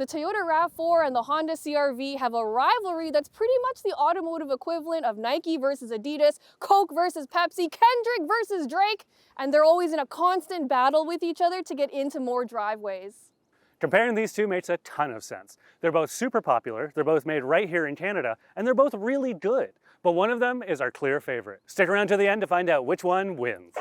The Toyota RAV4 and the Honda CR-V have a rivalry that's pretty much the automotive equivalent of Nike versus Adidas, Coke versus Pepsi, Kendrick versus Drake, and they're always in a constant battle with each other to get into more driveways. Comparing these two makes a ton of sense. They're both super popular, they're both made right here in Canada, and they're both really good. But one of them is our clear favorite. Stick around to the end to find out which one wins.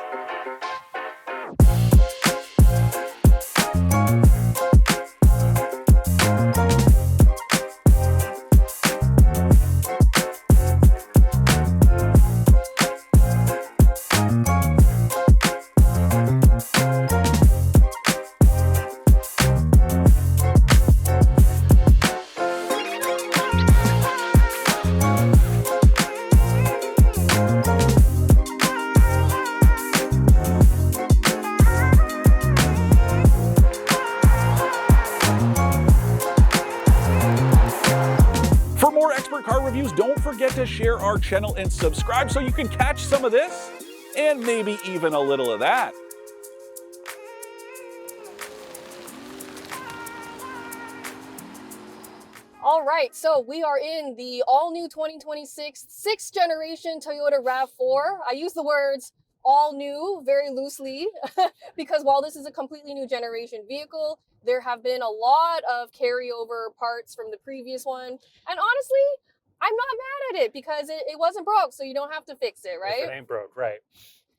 For more expert car reviews, don't forget to share our channel and subscribe so you can catch some of this and maybe even a little of that. All right, so we are in the all-new 2026 6th generation Toyota RAV4. I use the words all new very loosely because while this is a completely new generation vehicle, there have been a lot of carryover parts from the previous one. And honestly, I'm not mad at it because it wasn't broke, so you don't have to fix it, right? If it ain't broke, right.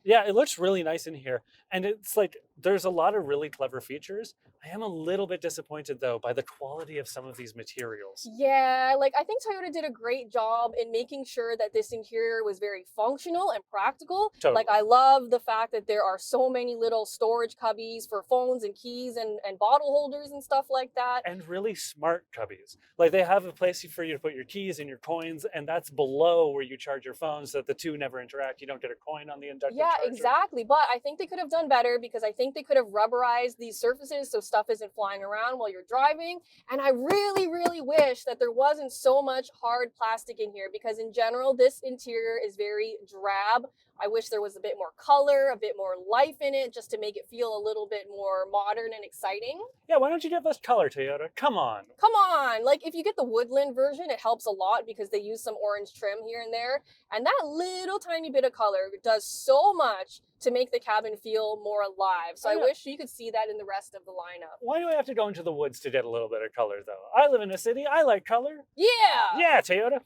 Yeah, it looks really nice in here. And it's like, there's a lot of really clever features. I am a little bit disappointed though by the quality of some of these materials. Yeah, like I think Toyota did a great job in making sure that this interior was very functional and practical. Totally. Like I love the fact that there are so many little storage cubbies for phones and keys and bottle holders and stuff like that. And really smart cubbies. Like they have a place for you to put your keys and your coins, and that's below where you charge your phone so that the two never interact. You don't get a coin on the inductive Yeah, charger. exactly. But I think they could have done better because I think they could have rubberized these surfaces so stuff isn't flying around while you're driving. And I really, really wish that there wasn't so much hard plastic in here because in general, this interior is very drab. I wish there was a bit more color, a bit more life in it, just to make it feel a little bit more modern and exciting. Yeah, why don't you give us color, Toyota? Come on. Come on, like if you get the woodland version, it helps a lot because they use some orange trim here and there. And that little tiny bit of color does so much to make the cabin feel more alive. So I wish you could see that in the rest of the lineup. Why do I have to go into the woods to get a little bit of color though? I live in a city, I like color. Yeah! Yeah, Toyota.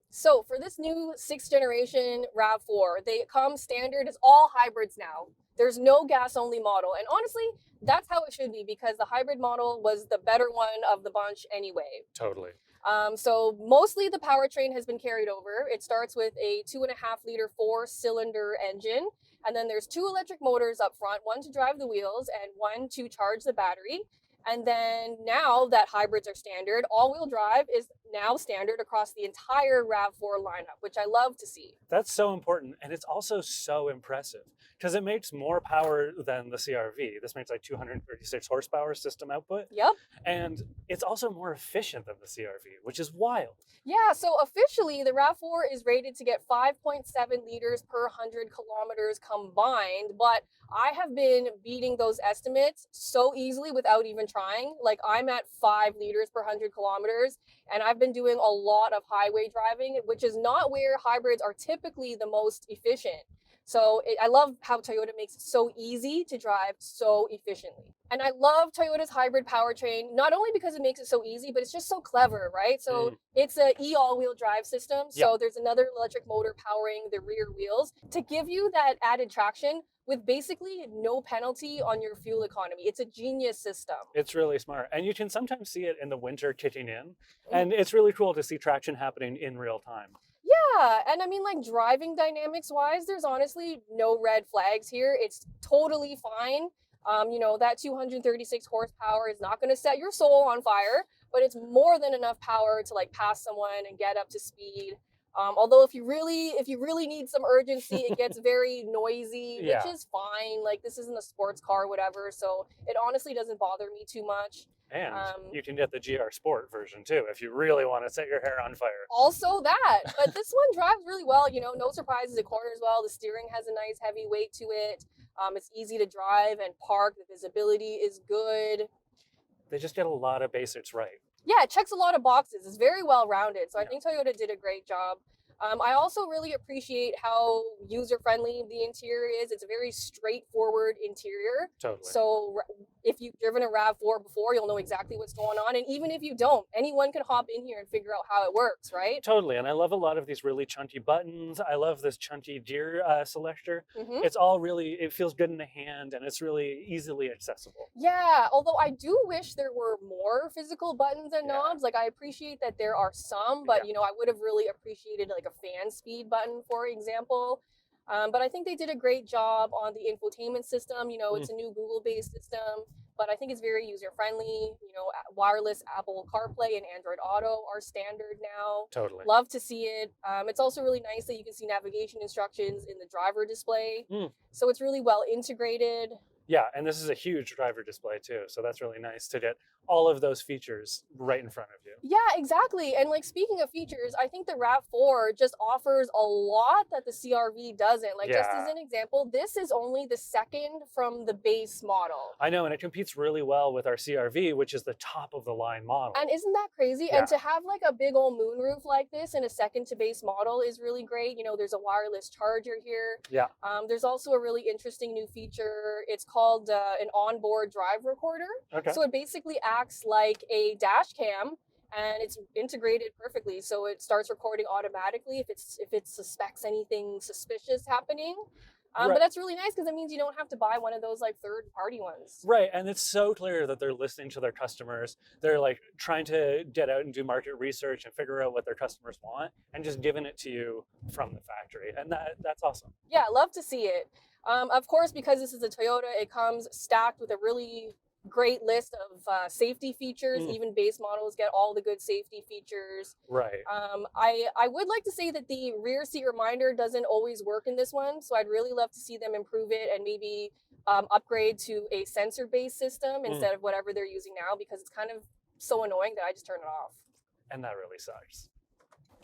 So for this new 6th generation RAV4, they come standard as all hybrids now. There's no gas only model. And honestly, that's how it should be because the hybrid model was the better one of the bunch anyway. Totally. So mostly the powertrain has been carried over. It starts with a 2.5 liter 4-cylinder engine. And then there's 2 electric motors up front, one to drive the wheels and one to charge the battery. And then now that hybrids are standard, all-wheel drive is now standard across the entire RAV4 lineup, which I love to see. That's so important, and it's also so impressive because it makes more power than the CR-V. This makes like 236 horsepower system output. Yep. And it's also more efficient than the CR-V, which is wild. Yeah, so officially the RAV4 is rated to get 5.7 liters per 100 kilometers combined, but I have been beating those estimates so easily without even trying. Like I'm at 5 liters per 100 kilometers, and I've been doing a lot of highway driving, which is not where hybrids are typically the most efficient. So I love how Toyota makes it so easy to drive so efficiently. And I love Toyota's hybrid powertrain, not only because it makes it so easy, but it's just so clever, right? So it's an all-wheel drive system. So there's another electric motor powering the rear wheels to give you that added traction with basically no penalty on your fuel economy. It's a genius system. It's really smart. And you can sometimes see it in the winter kicking in. And it's really cool to see traction happening in real time. Yeah, and I mean, like driving dynamics wise, there's honestly no red flags here. It's totally fine. You know, that 236 horsepower is not going to set your soul on fire, but it's more than enough power to like pass someone and get up to speed. Although if you really need some urgency, it gets very noisy, which is fine. Like this isn't a sports car or whatever, so it honestly doesn't bother me too much. And you can get the GR Sport version too if you really want to set your hair on fire. Also that, but this one drives really well. You know, no surprises. It corners well. The steering has a nice heavy weight to it. It's easy to drive and park. The visibility is good. They just get a lot of basics right. Yeah, it checks a lot of boxes. It's very well rounded. So I Yeah. think Toyota did a great job. I also really appreciate how user friendly the interior is. It's a very straightforward interior. Totally. So if you've driven a RAV4 before, you'll know exactly what's going on. And even if you don't, anyone can hop in here and figure out how it works, right? Totally, and I love a lot of these really chunky buttons. I love this chunky gear selector. Mm-hmm. It's all really, it feels good in the hand, and it's really easily accessible. Yeah, although I do wish there were more physical buttons and Yeah. knobs. Like I appreciate that there are some, but Yeah. you know, I would have really appreciated like a fan speed button, for example. But I think they did a great job on the infotainment system. You know, it's a new Google-based system, but I think it's very user-friendly. You know, wireless Apple CarPlay and Android Auto are standard now. Totally. Love to see it. It's also really nice that you can see navigation instructions in the driver display. So it's really well integrated. Yeah, and this is a huge driver display too, so that's really nice to get all of those features right in front of you. Yeah, exactly. And like speaking of features, I think the RAV4 just offers a lot that the CR-V doesn't. Like just as Yeah. an example, this is only the second from the base model. I know, and it competes really well with our CR-V, which is the top of the line model. And isn't that crazy? Yeah. And to have like a big old moonroof like this in a second to base model is really great. You know, there's a wireless charger here. Yeah. There's also a really interesting new feature. It's called an onboard drive recorder. Okay. So it basically acts like a dash cam, and it's integrated perfectly. So it starts recording automatically if it suspects anything suspicious happening. Right. But that's really nice because it means you don't have to buy one of those like third-party ones. Right, and it's so clear that they're listening to their customers. They're like trying to get out and do market research and figure out what their customers want, and just giving it to you from the factory, and that's awesome. Yeah, love to see it. Of course, because this is a Toyota, it comes stacked with a really great list of safety features. Even base models get all the good safety features. Right. I would like to say that the rear seat reminder doesn't always work in this one, so I'd really love to see them improve it and maybe upgrade to a sensor-based system instead of whatever they're using now, because it's kind of so annoying that I just turn it off. And that really sucks.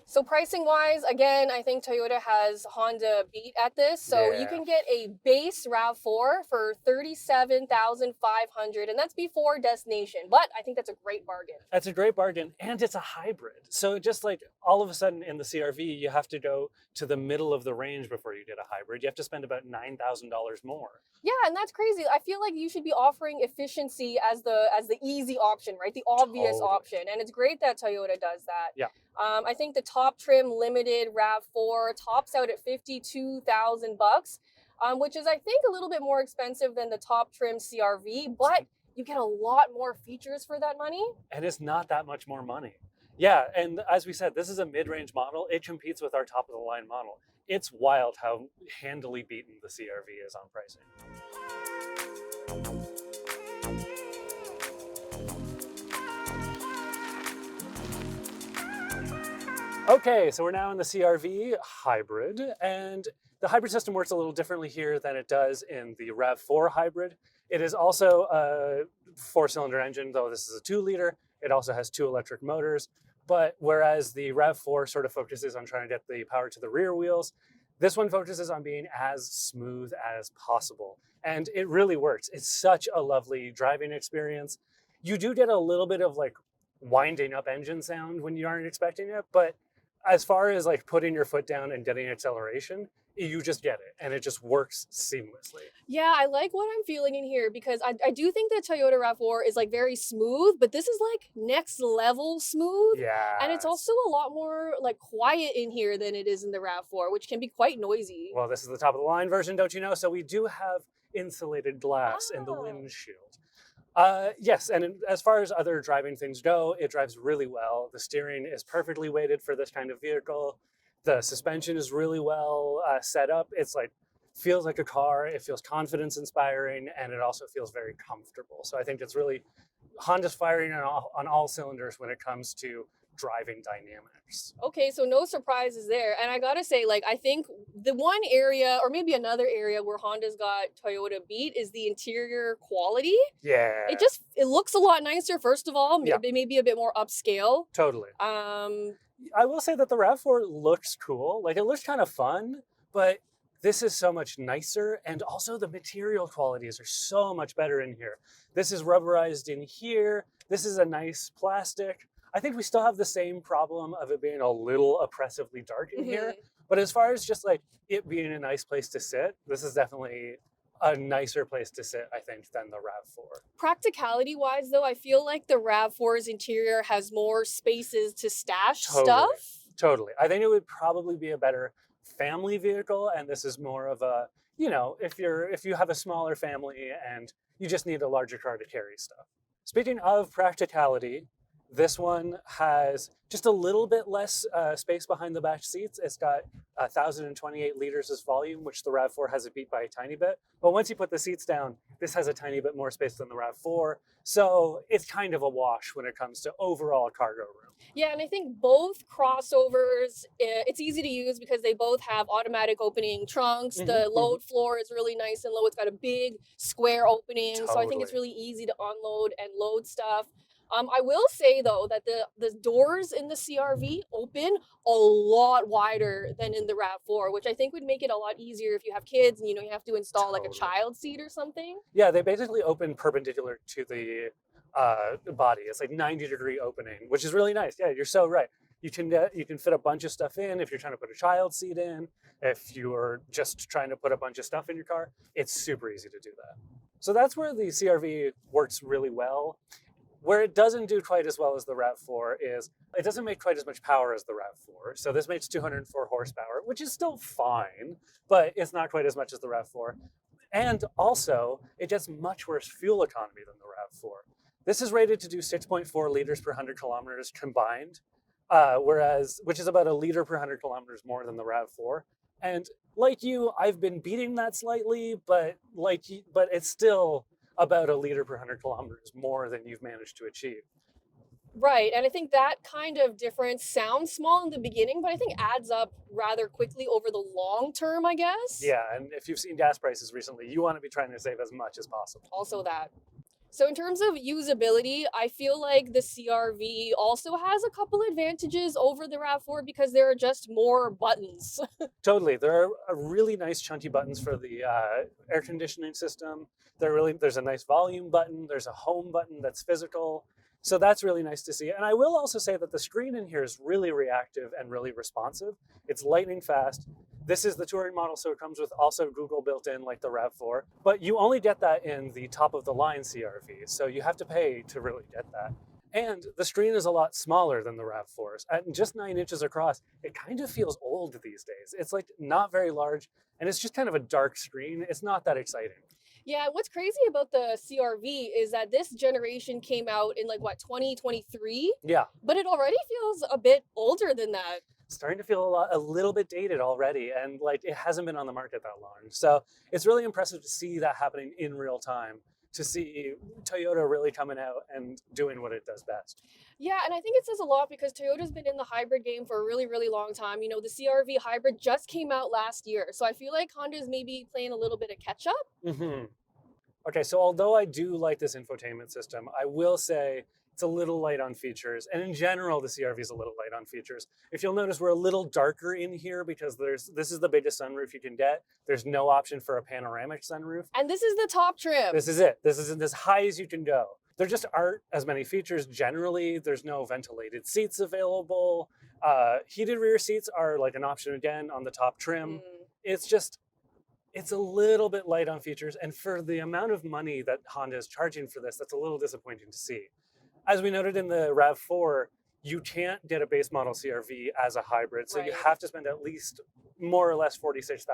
So pricing wise, again, I think Toyota has Honda beat at this. So you can get a base RAV4 for $37,500, and that's before destination. But I think that's a great bargain. That's a great bargain, and it's a hybrid. So just like all of a sudden in the CR-V, you have to go to the middle of the range before you get a hybrid. You have to spend about $9,000 more. Yeah, and that's crazy. I feel like you should be offering efficiency as the easy option, right? The obvious option. And it's great that Toyota does that. Yeah. I think the top trim limited RAV4 tops out at $52,000, which is I think a little bit more expensive than the top trim CR-V, but you get a lot more features for that money. And it's not that much more money. Yeah, and as we said, this is a mid-range model. It competes with our top-of-the-line model. It's wild how handily beaten the CR-V is on pricing. Okay, so we're now in the CR-V hybrid, and the hybrid system works a little differently here than it does in the RAV4 hybrid. It is also a 4-cylinder engine, though this is a 2-liter. It also has 2 electric motors. But whereas the RAV4 sort of focuses on trying to get the power to the rear wheels, this one focuses on being as smooth as possible. And it really works. It's such a lovely driving experience. You do get a little bit of like winding up engine sound when you aren't expecting it, but as far as like putting your foot down and getting acceleration, you just get it, and it just works seamlessly. Yeah, I like what I'm feeling in here because I do think that Toyota RAV4 is like very smooth, but this is like next level smooth. Yeah. And it's also a lot more like quiet in here than it is in the RAV4, which can be quite noisy. Well, this is the top of the line version, don't you know? So we do have insulated glass in the windshield. Yes, and as far as other driving things go, it drives really well. The steering is perfectly weighted for this kind of vehicle. The suspension is really well set up. It's like, feels like a car. It feels confidence inspiring, and it also feels very comfortable. So I think it's really, Honda's firing on all cylinders when it comes to driving dynamics. Okay, so no surprises there. And I gotta say, like, I think the one area, or maybe another area where Honda's got Toyota beat is the interior quality. Yeah. It looks a lot nicer, first of all. Yeah. Maybe a bit more upscale. Totally. I will say that the RAV4 looks cool. Like, it looks kind of fun, but this is so much nicer, and also the material qualities are so much better in here. This is rubberized in here. This is a nice plastic. I think we still have the same problem of it being a little oppressively dark in here. But as far as just like it being a nice place to sit, this is definitely a nicer place to sit, I think, than the RAV4. Practicality wise, though, I feel like the RAV4's interior has more spaces to stash Totally. stuff. Totally. I think it would probably be a better family vehicle, and this is more of a, you know, if you have a smaller family and you just need a larger car to carry stuff. Speaking of practicality, this one has just a little bit less space behind the back seats. It's got 1,028 liters as volume, which the RAV4 has it beat by a tiny bit. But once you put the seats down, this has a tiny bit more space than the RAV4. So it's kind of a wash when it comes to overall cargo room. Yeah, and I think both crossovers, it's easy to use because they both have automatic opening trunks. The load floor is really nice and low. It's got a big square opening. So I think it's really easy to unload and load stuff. I will say, though, that the doors in the CR-V open a lot wider than in the RAV4, which I think would make it a lot easier if you have kids and, you know, you have to install like a child seat or something. Yeah, they basically open perpendicular to the body. It's like 90-degree opening, which is really nice. Yeah, you're so right. You can fit a bunch of stuff in if you're trying to put a child seat in. If you're just trying to put a bunch of stuff in your car, it's super easy to do that. So that's where the CR-V works really well. Where it doesn't do quite as well as the RAV4 is it doesn't make quite as much power as the RAV4. So this makes 204 horsepower, which is still fine, but it's not quite as much as the RAV4. And also, it gets much worse fuel economy than the RAV4. This is rated to do 6.4 liters per 100 kilometers combined, which is about a liter per 100 kilometers more than the RAV4. And like you, I've been beating that slightly, but it's still about a liter per 100 kilometers more than you've managed to achieve. Right, and I think that kind of difference sounds small in the beginning, but I think adds up rather quickly over the long term, I guess. Yeah, and if you've seen gas prices recently, you want to be trying to save as much as possible. Also that. So in terms of usability, I feel like the CR-V also has a couple advantages over the RAV4 because there are just more buttons. Totally. There are really nice chunky buttons for the air conditioning system. There's a nice volume button. There's a home button that's physical. So that's really nice to see. And I will also say that the screen in here is really reactive and really responsive. It's lightning fast. This is the touring model, so it comes with also Google built in like the RAV4, but you only get that in the top of the line CR-V, so you have to pay to really get that. And the screen is a lot smaller than the RAV4's. At just 9 inches across, it kind of feels old these days. It's like not very large, and it's just kind of a dark screen. It's not that exciting. Yeah, what's crazy about the CR-V is that this generation came out in 2023? Yeah. But it already feels a bit older than that. It's starting to feel a little bit dated already, and it hasn't been on the market that long. So it's really impressive to see that happening in real time, to see Toyota really coming out and doing what it does best. Yeah, and I think it says a lot because Toyota's been in the hybrid game for a really, really long time. You know, the CR-V hybrid just came out last year. So I feel like Honda's maybe playing a little bit of catch up. Okay, so although I do like this infotainment system, I will say it's a little light on features. And in general, the CR-V is a little light on features. If you'll notice, we're a little darker in here because this is the biggest sunroof you can get. There's no option for a panoramic sunroof. And this is the top trim. This is it. This is as high as you can go. There just aren't as many features generally. There's no ventilated seats available. Heated rear seats are like an option again on the top trim. It's a little bit light on features. And for the amount of money that Honda is charging for this, that's a little disappointing to see. As we noted in the RAV4, you can't get a base model CR-V as a hybrid. So you have to spend at least more or less $46,000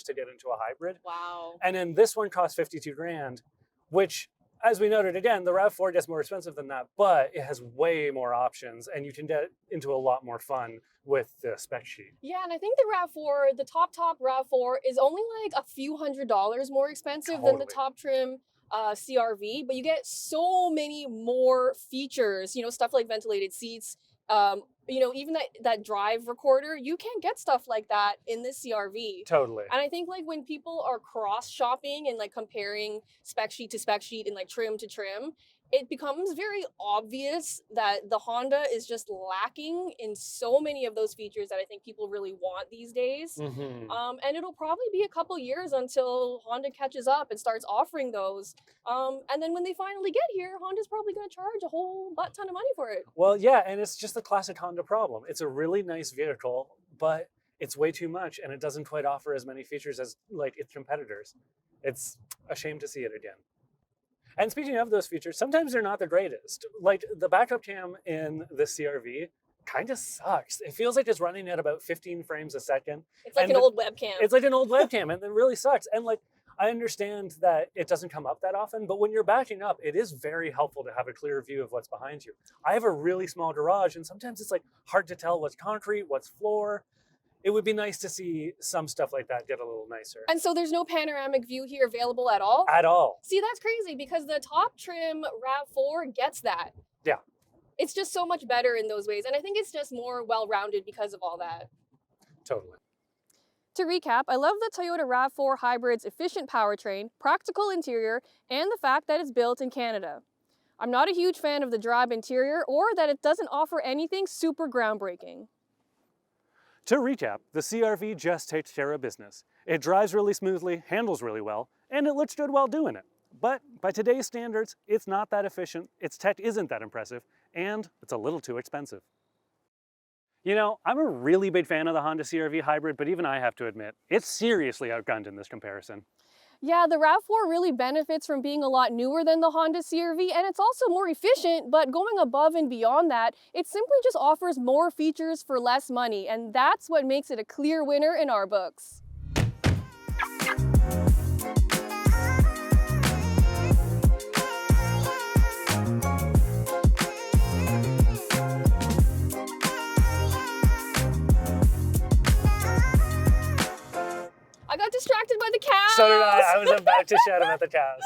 to get into a hybrid. Wow. And then this one costs $52,000, which, as we noted again, the RAV4 gets more expensive than that, but it has way more options and you can get into a lot more fun with the spec sheet. Yeah, and I think the RAV4, the top RAV4 is only like a few $100s more expensive than the top trim CR-V, but you get so many more features, you know, stuff like ventilated seats, you know, even that drive recorder, you can't get stuff like that in this CR-V. Totally. And I think like when people are cross shopping and like comparing spec sheet to spec sheet and like trim to trim, it becomes very obvious that the Honda is just lacking in so many of those features that I think people really want these days. And it'll probably be a couple years until Honda catches up and starts offering those. And then when they finally get here, Honda's probably going to charge a whole butt ton of money for it. Well, yeah, and it's just the classic Honda problem. It's a really nice vehicle, but it's way too much, and it doesn't quite offer as many features as like its competitors. It's a shame to see it again. And speaking of those features, sometimes they're not the greatest. Like the backup cam in the CR-V kind of sucks. It feels like it's running at about 15 frames a second. It's like an old webcam. It's like an old webcam, and it really sucks. And like, I understand that it doesn't come up that often, but when you're backing up, it is very helpful to have a clear view of what's behind you. I have a really small garage, and sometimes it's like hard to tell what's concrete, what's floor. It would be nice to see some stuff like that get a little nicer. And so there's no panoramic view here available at all? At all. See, that's crazy because the top trim RAV4 gets that. Yeah. It's just so much better in those ways. And I think it's just more well-rounded because of all that. Totally. To recap, I love the Toyota RAV4 Hybrid's efficient powertrain, practical interior, and the fact that it's built in Canada. I'm not a huge fan of the drab interior or that it doesn't offer anything super groundbreaking. To recap, the CR-V just takes care of business. It drives really smoothly, handles really well, and it looks good while doing it. But by today's standards, it's not that efficient, its tech isn't that impressive, and it's a little too expensive. You know, I'm a really big fan of the Honda CR-V Hybrid, but even I have to admit, it's seriously outgunned in this comparison. Yeah, the RAV4 really benefits from being a lot newer than the Honda CR-V, and it's also more efficient, but going above and beyond that, it simply just offers more features for less money, and that's what makes it a clear winner in our books. I got distracted by the cows. So did I. I was about to shout about the cows.